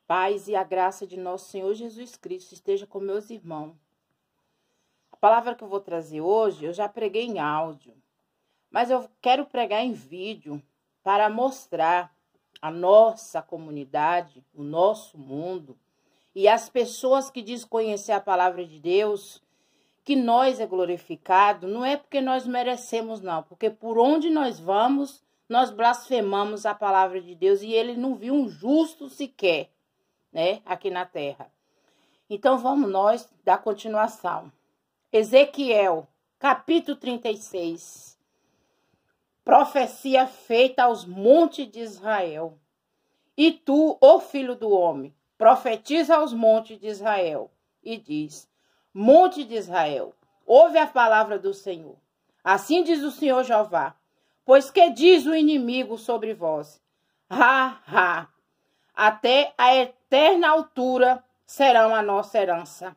paz e a graça de nosso Senhor Jesus Cristo esteja com meus irmãos. A palavra que eu vou trazer hoje, eu já preguei em áudio, mas eu quero pregar em vídeo para mostrar a nossa comunidade, o nosso mundo e as pessoas que desconhecem a palavra de Deus, que nós é glorificado, não é porque nós merecemos não, porque por onde nós vamos, nós blasfemamos a palavra de Deus e ele não viu um justo sequer, né, aqui na terra. Então vamos nós dar continuação. Ezequiel, capítulo 36. Profecia feita aos montes de Israel. E tu, ó filho do homem, profetiza aos montes de Israel e diz: Monte de Israel, ouve a palavra do Senhor. Assim diz o Senhor Jeová: Pois que diz o inimigo sobre vós? Ha, até a eterna altura serão a nossa herança.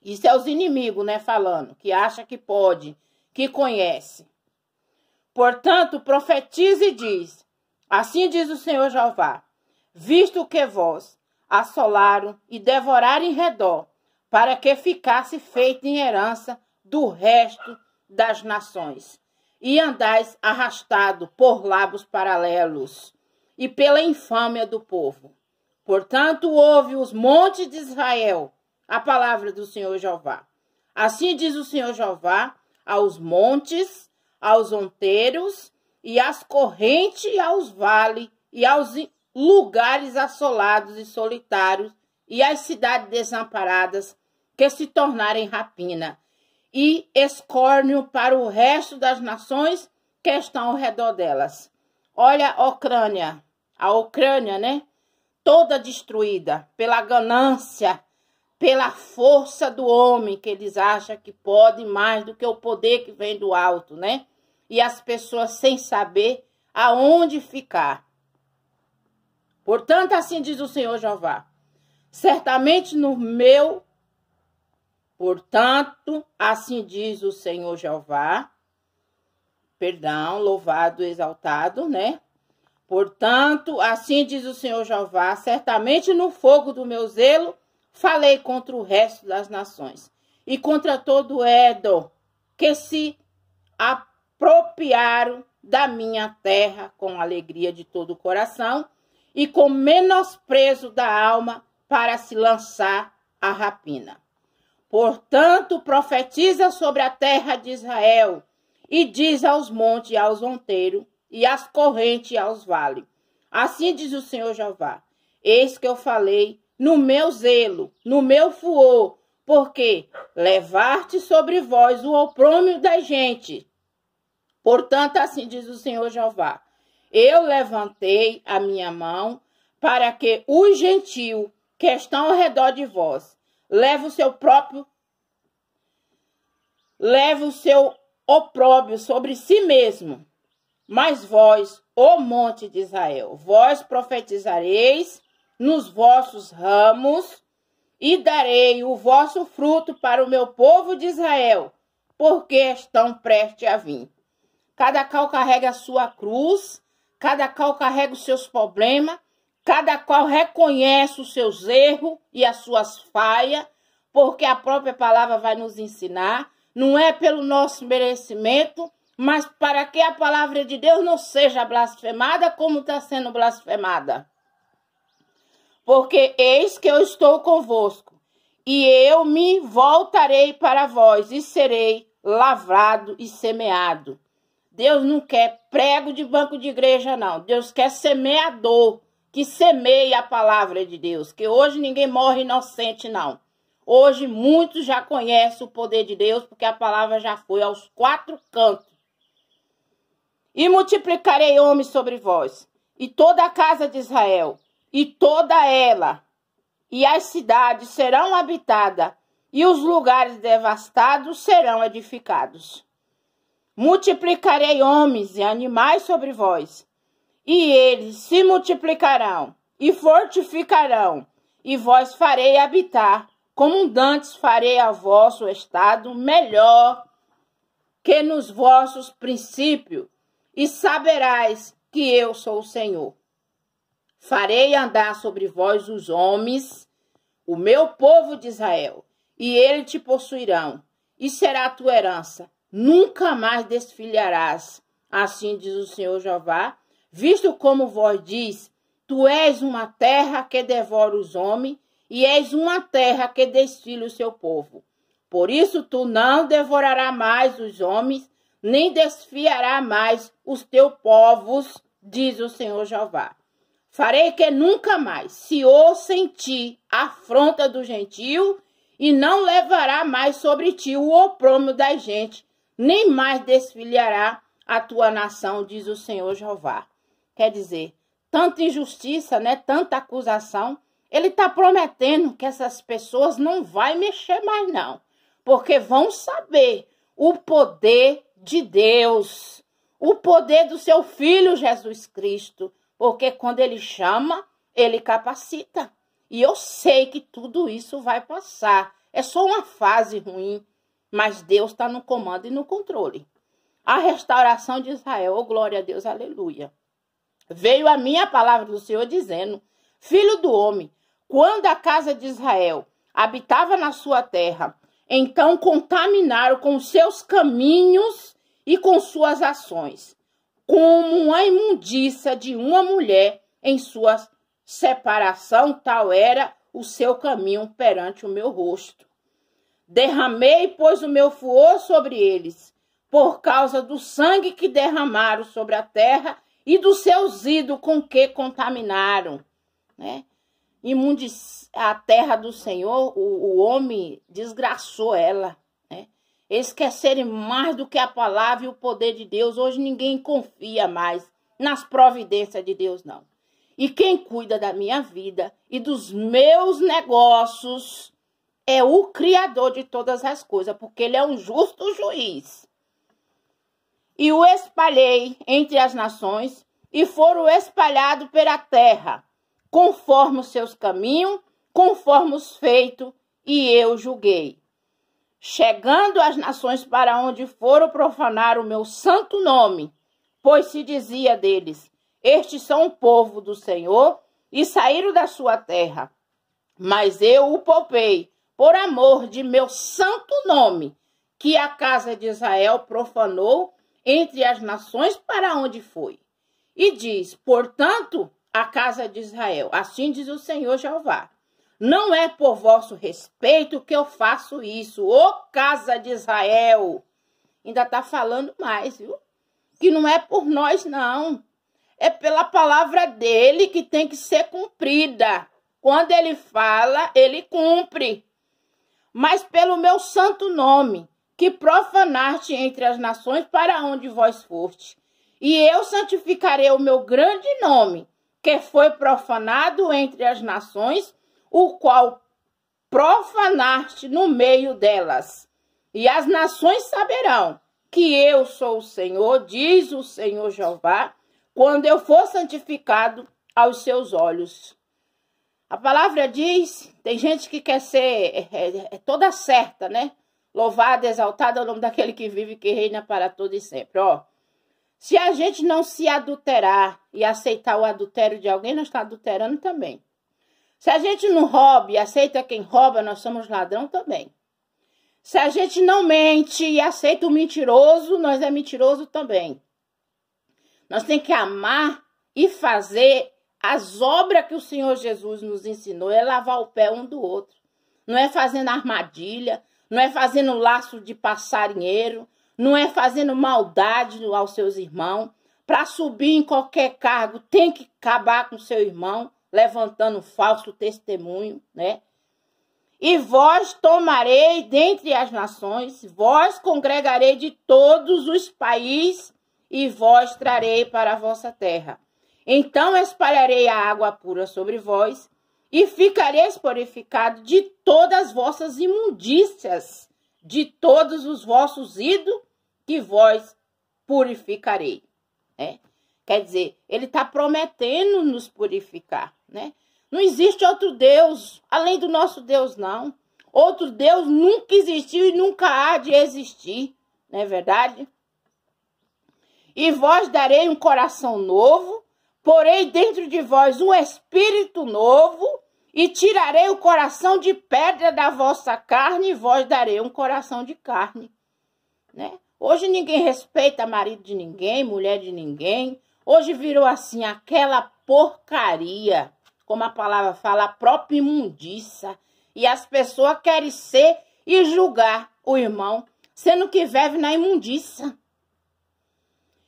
Isso é os inimigos, né, falando, que acha que pode, que conhece. Portanto, profetiza e diz: Assim diz o Senhor Jeová: Visto que vós assolaram e devoraram em redor, para que ficasse feito em herança do resto das nações, e andais arrastado por lábios paralelos e pela infâmia do povo. Portanto, ouve os montes de Israel a palavra do Senhor Jeová. Assim diz o Senhor Jeová aos montes, aos onteiros, e às correntes, e aos vales, e aos lugares assolados e solitários, e às cidades desamparadas, que se tornarem rapina, e escórnio para o resto das nações que estão ao redor delas. Olha a Ucrânia, né? Toda destruída pela ganância, pela força do homem, que eles acham que pode mais do que o poder que vem do alto, né? E as pessoas sem saber aonde ficar. Portanto, assim diz o Senhor Jeová: certamente Portanto, assim diz o Senhor Jeová, louvado, exaltado, né? Portanto, assim diz o Senhor Jeová, certamente no fogo do meu zelo, falei contra o resto das nações, e contra todo Édom, que se apropriaram da minha terra com alegria de todo o coração, e com menosprezo da alma, para se lançar à rapina. Portanto, profetiza sobre a terra de Israel, e diz aos montes e aos onteiros, e às correntes e aos vales: Assim diz o Senhor Jeová: Eis que eu falei no meu zelo, no meu furor, porque levaste sobre vós o opprômio da gente. Portanto, assim diz o Senhor Jeová: Eu levantei a minha mão para que os gentios que estão ao redor de vós leve o seu opróbrio sobre si mesmo. Mas vós, ó monte de Israel, vós profetizareis nos vossos ramos e darei o vosso fruto para o meu povo de Israel, porque estão prestes a vir. Cada qual carrega a sua cruz, cada qual carrega os seus problemas, cada qual reconhece os seus erros e as suas falhas, porque a própria palavra vai nos ensinar, não é pelo nosso merecimento, mas para que a palavra de Deus não seja blasfemada como está sendo blasfemada. Porque eis que eu estou convosco, e eu me voltarei para vós, e serei lavrado e semeado. Deus não quer prego de banco de igreja, não. Deus quer semeador, que semeie a palavra de Deus. Que hoje ninguém morre inocente, não. Hoje muitos já conhecem o poder de Deus, porque a palavra já foi aos 4 cantos. E multiplicarei homens sobre vós, e toda a casa de Israel, e toda ela, e as cidades serão habitadas, e os lugares devastados serão edificados. Multiplicarei homens e animais sobre vós, e eles se multiplicarão, e fortificarão, e vós farei habitar, como dantes farei a vosso estado melhor que nos vossos princípios, e saberás que eu sou o Senhor. Farei andar sobre vós os homens, o meu povo de Israel, e eles te possuirão, e será a tua herança. Nunca mais desfilharás, assim diz o Senhor Jeová, visto como vós diz, tu és uma terra que devora os homens, e és uma terra que desfila o seu povo. Por isso tu não devorarás mais os homens, nem desfiará mais os teus povos, diz o Senhor Jeová. Farei que nunca mais se ouça em ti a afronta do gentio, e não levará mais sobre ti o opróbrio da gente, nem mais desfilhará a tua nação, diz o Senhor Jeová. Quer dizer, tanta injustiça, né? Tanta acusação. Ele está prometendo que essas pessoas não vão mexer mais, não. Porque vão saber o poder de Deus, o poder do seu Filho Jesus Cristo. Porque quando ele chama, ele capacita. E eu sei que tudo isso vai passar. É só uma fase ruim, mas Deus está no comando e no controle. A restauração de Israel, oh glória a Deus, aleluia. Veio a minha palavra do Senhor dizendo, filho do homem, quando a casa de Israel habitava na sua terra, então contaminaram com seus caminhos e com suas ações, como uma imundícia de uma mulher em sua separação, tal era o seu caminho perante o meu rosto. Derramei, pois, o meu furor sobre eles, por causa do sangue que derramaram sobre a terra e dos seus ídolos com que contaminaram, né? A terra do Senhor, o homem desgraçou ela, né? Eles esquecerem mais do que a palavra e o poder de Deus. Hoje ninguém confia mais nas providências de Deus, não. E quem cuida da minha vida e dos meus negócios é o Criador de todas as coisas, porque ele é um justo juiz. E o espalhei entre as nações, e foram espalhados pela terra, conforme os seus caminhos, conforme os feitos, e eu julguei. Chegando as nações para onde foram profanar o meu santo nome, pois se dizia deles, estes são o povo do Senhor, e saíram da sua terra. Mas eu o poupei, por amor de meu santo nome, que a casa de Israel profanou entre as nações para onde foi. E diz, portanto, a casa de Israel, assim diz o Senhor Jeová, não é por vosso respeito que eu faço isso, ô casa de Israel. Ainda está falando mais, viu? Que não é por nós, não. É pela palavra dele que tem que ser cumprida. Quando ele fala, ele cumpre. Mas pelo meu santo nome, que profanaste entre as nações para onde vós foste. E eu santificarei o meu grande nome, que foi profanado entre as nações, o qual profanaste no meio delas. E as nações saberão que eu sou o Senhor, diz o Senhor Jeová, quando eu for santificado aos seus olhos. A palavra diz, tem gente que quer ser toda certa, né? Louvado, exaltado é o nome daquele que vive e que reina para todo e sempre. Ó, se a gente não se adulterar e aceitar o adultério de alguém, nós estamos adulterando também. Se a gente não rouba e aceita quem rouba, nós somos ladrão também. Se a gente não mente e aceita o mentiroso, nós é mentiroso também. Nós temos que amar e fazer as obras que o Senhor Jesus nos ensinou, é lavar o pé um do outro. Não é fazendo armadilha, não é fazendo laço de passarinheiro, não é fazendo maldade aos seus irmãos. Para subir em qualquer cargo, tem que acabar com seu irmão, levantando falso testemunho, né? E vós tomarei dentre as nações, vós congregarei de todos os países, e vós trarei para a vossa terra. Então espalharei a água pura sobre vós, e ficareis purificados de todas as vossas imundícias, de todos os vossos ídolos, que vós purificarei. Né? Quer dizer, ele está prometendo nos purificar, né? Não existe outro Deus, além do nosso Deus, não. Outro Deus nunca existiu e nunca há de existir, não é verdade? E vós darei um coração novo, porei dentro de vós um espírito novo, e tirarei o coração de pedra da vossa carne, e vós darei um coração de carne. Né? Hoje ninguém respeita marido de ninguém, mulher de ninguém. Hoje virou assim, aquela porcaria, como a palavra fala, a própria imundiça. E as pessoas querem ser e julgar o irmão, sendo que vive na imundiça.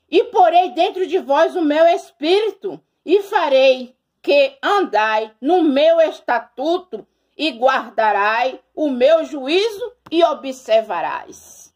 E porei dentro de vós o meu espírito, e farei que andai no meu estatuto, e guardarai o meu juízo, e observarás.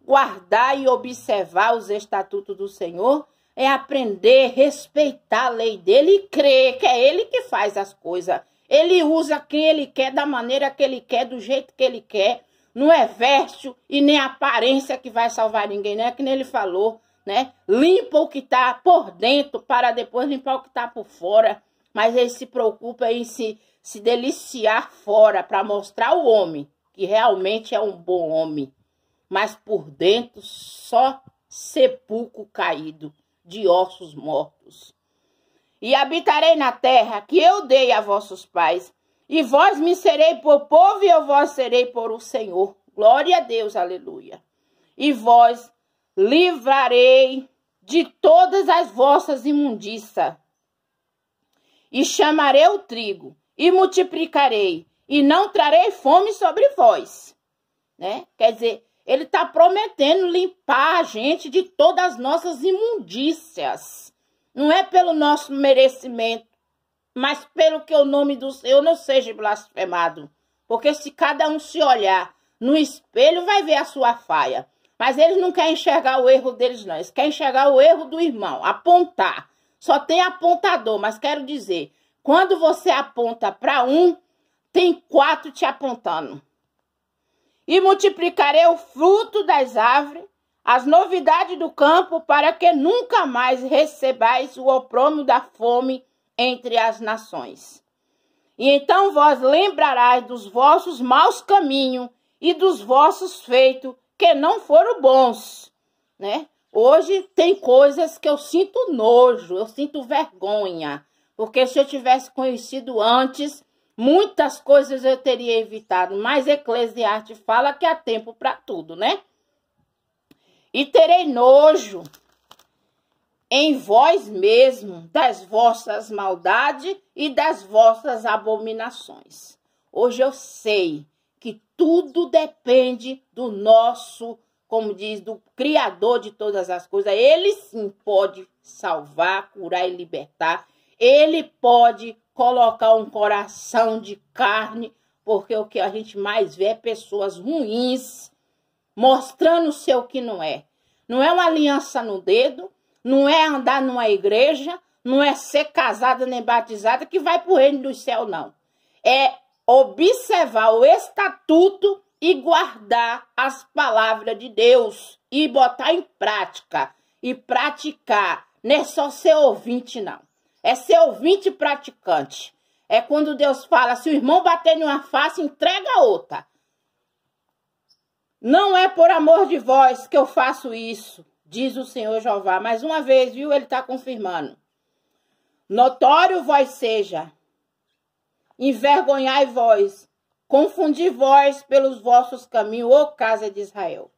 Guardar e observar os estatutos do Senhor é aprender a respeitar a lei dele e crer que é ele que faz as coisas. Ele usa quem ele quer, da maneira que ele quer, do jeito que ele quer. Não é verso e nem aparência que vai salvar ninguém, né? Que nem ele falou, né? Limpa o que está por dentro para depois limpar o que está por fora. Mas ele se preocupa em se deliciar fora para mostrar ao homem que realmente é um bom homem. Mas por dentro só sepulcro caído, de ossos mortos. E habitarei na terra que eu dei a vossos pais, e vós me serei por povo, e eu vós serei por o Senhor. Glória a Deus, aleluia. E vós livrarei de todas as vossas imundícias, e chamarei o trigo, e multiplicarei, e não trarei fome sobre vós. Né? Quer dizer, ele está prometendo limpar a gente de todas as nossas imundícias. Não é pelo nosso merecimento, mas pelo que o nome do Senhor não seja blasfemado. Porque se cada um se olhar no espelho, vai ver a sua falha. Mas eles não querem enxergar o erro deles, não. Eles querem enxergar o erro do irmão, apontar. Só tem apontador, mas quero dizer, quando você aponta para um, tem 4 te apontando. E multiplicarei o fruto das árvores, as novidades do campo, para que nunca mais recebais o opróbrio da fome entre as nações. E então vós lembrarás dos vossos maus caminhos e dos vossos feitos que não foram bons. Né? Hoje tem coisas que eu sinto nojo, eu sinto vergonha, porque se eu tivesse conhecido antes, muitas coisas eu teria evitado, mas Eclesiastes fala que há tempo para tudo, né? E terei nojo em vós mesmo das vossas maldades e das vossas abominações. Hoje eu sei que tudo depende do nosso, como diz, do Criador de todas as coisas. Ele sim pode salvar, curar e libertar. Ele pode colocar um coração de carne, porque o que a gente mais vê é pessoas ruins, mostrando o seu que não é. Não é uma aliança no dedo, não é andar numa igreja, não é ser casada nem batizada que vai para o reino do céu, não. É observar o estatuto e guardar as palavras de Deus e botar em prática e praticar. Não é só ser ouvinte, não. É ser ouvinte e praticante. É quando Deus fala, se o irmão bater em uma face, entrega a outra. Não é por amor de vós que eu faço isso, diz o Senhor Jeová. Mais uma vez, viu? Ele está confirmando. Notório vós seja, envergonhai vós, confundi vós pelos vossos caminhos, ó casa de Israel.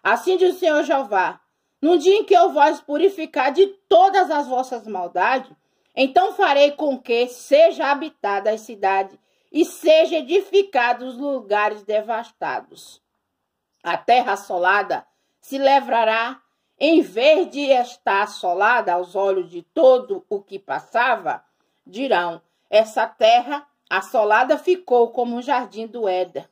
Assim diz o Senhor Jeová, no dia em que eu vós purificar de todas as vossas maldades, então farei com que seja habitada a cidade e seja edificados os lugares devastados. A terra assolada se livrará, em vez de estar assolada aos olhos de todo o que passava, dirão, essa terra assolada ficou como um jardim do Éden,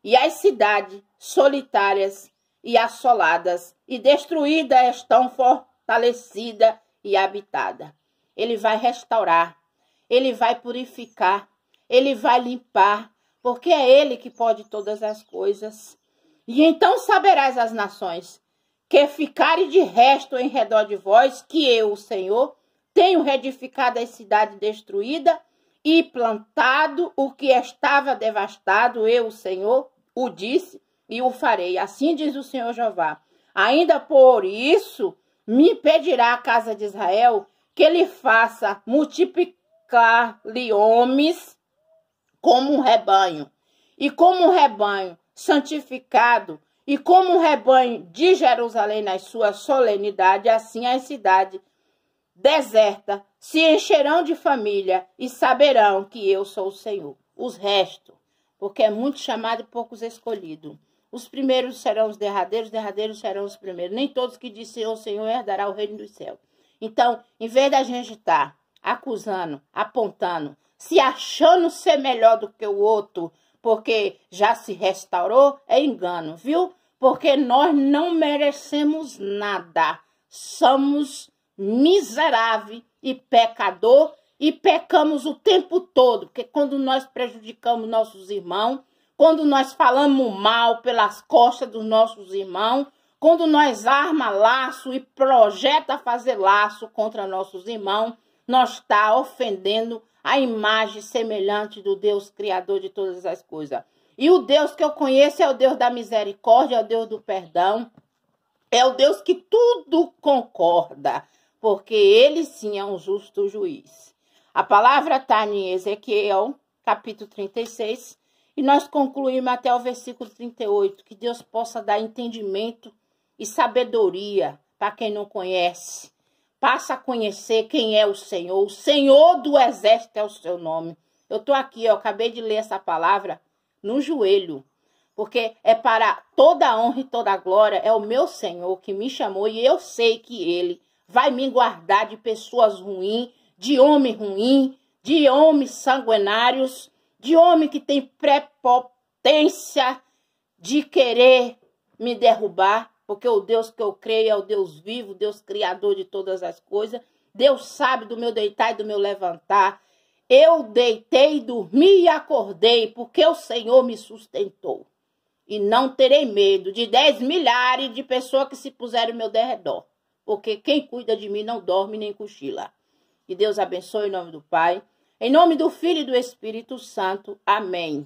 e as cidades solitárias e assoladas e destruídas estão fortalecidas e habitadas. Ele vai restaurar, ele vai purificar, ele vai limpar, porque é ele que pode todas as coisas. E então saberás as nações, que ficarem de resto em redor de vós, que eu, o Senhor, tenho reedificado as cidades destruídas e plantado o que estava devastado, eu, o Senhor, o disse e o farei. Assim diz o Senhor Jeová. Ainda por isso me pedirá a casa de Israel que ele faça multiplicar-lhe homens como um rebanho, e como um rebanho santificado, e como um rebanho de Jerusalém nas suas solenidades, assim as cidades desertas se encherão de família e saberão que eu sou o Senhor. Os restos, porque é muito chamado e poucos escolhidos. Os primeiros serão os derradeiros serão os primeiros. Nem todos que dizem Senhor, Senhor herdará o reino dos céus. Então, em vez da gente estar acusando, apontando, se achando ser melhor do que o outro, porque já se restaurou, é engano, viu? Porque nós não merecemos nada. Somos miseráveis e pecador e pecamos o tempo todo. Porque quando nós prejudicamos nossos irmãos, quando nós falamos mal pelas costas dos nossos irmãos, quando nós arma laço e projeta fazer laço contra nossos irmãos, nós está ofendendo a imagem semelhante do Deus Criador de todas as coisas. E o Deus que eu conheço é o Deus da misericórdia, é o Deus do perdão, é o Deus que tudo concorda, porque ele sim é um justo juiz. A palavra está em Ezequiel, capítulo 36, e nós concluímos até o versículo 38, que Deus possa dar entendimento e sabedoria para quem não conhece. Passa a conhecer quem é o Senhor do exército é o seu nome. Eu estou aqui, eu acabei de ler essa palavra no joelho, porque é para toda a honra e toda a glória, é o meu Senhor que me chamou e eu sei que Ele vai me guardar de pessoas ruins, de homens ruins, de homens sanguinários, de homem que tem prepotência de querer me derrubar, porque o Deus que eu creio é o Deus vivo, Deus criador de todas as coisas. Deus sabe do meu deitar e do meu levantar. Eu deitei, dormi e acordei, porque o Senhor me sustentou. E não terei medo de 10 milhares de pessoas que se puseram ao meu derredor, porque quem cuida de mim não dorme nem cochila. Que Deus abençoe em nome do Pai, em nome do Filho e do Espírito Santo. Amém.